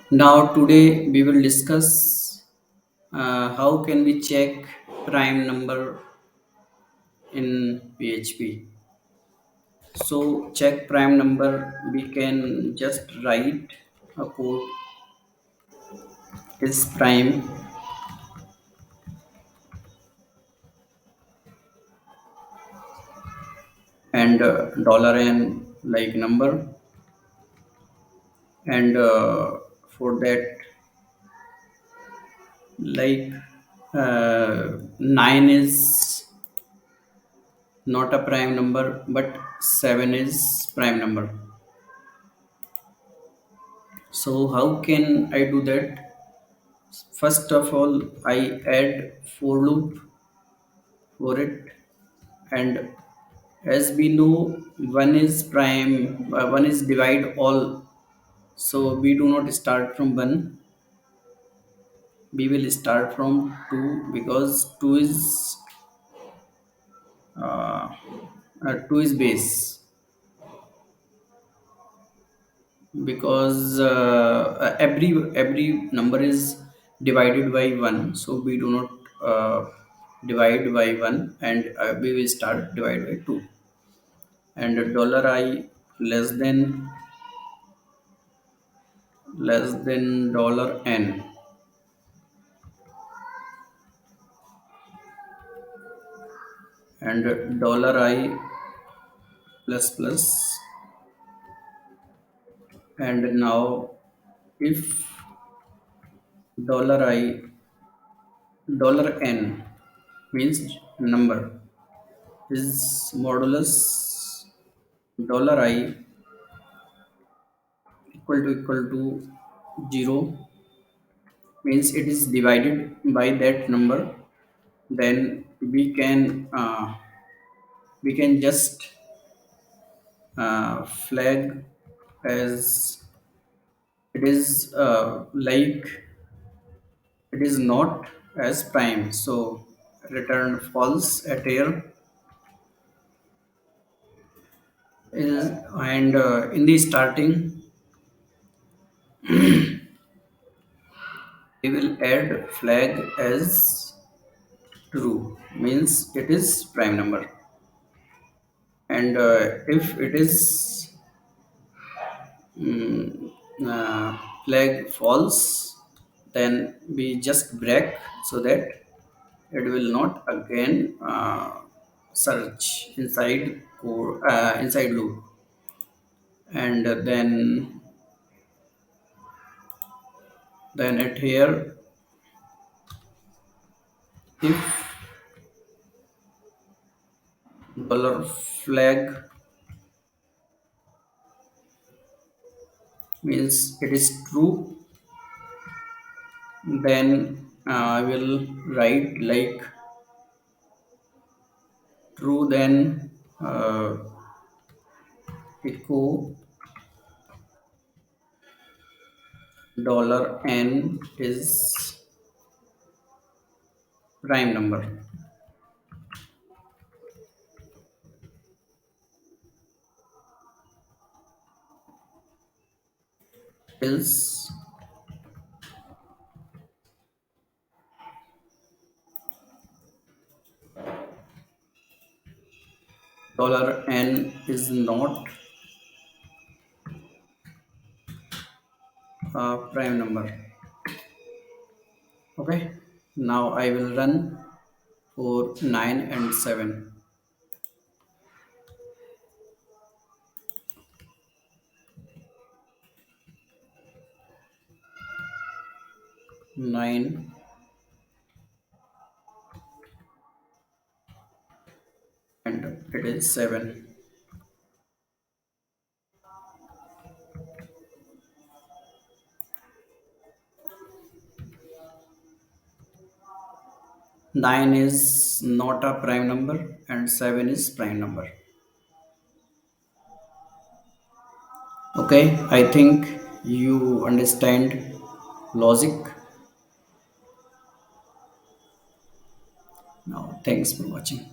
Now today we will discuss how can we check prime number in PHP. So check prime number, we can just write a code is prime and $n like number, and for that, like 9 is not a prime number but 7 is prime number. So how can I do that? First of all, I add for loop for it, and as we know, one is prime, one is divide all. So we do not start from one. We will start from two because uh, two is base, because every number is divided by 1, so we do not divide by 1, and we will start divide by 2, and $I less than $n, and $I plus plus. And now if $I $n means number is modulus $I equal to 0, means it is divided by that number, then we can just flag as it is, like it is not as prime, so return false at here is. And in the starting we will add flag as true, means it is prime number, and if it is mm, flag false, then we just break so that it will not again search inside loop. And then at here, if dollar flag means it is true, then I will write like true, then echo $n is prime number. Else $n is not a prime number. Okay, now I will run for 9 and 7. 9 and it is 7. 9 is not a prime number and 7 is prime number. Okay, I think you understand logic. Now thanks for watching.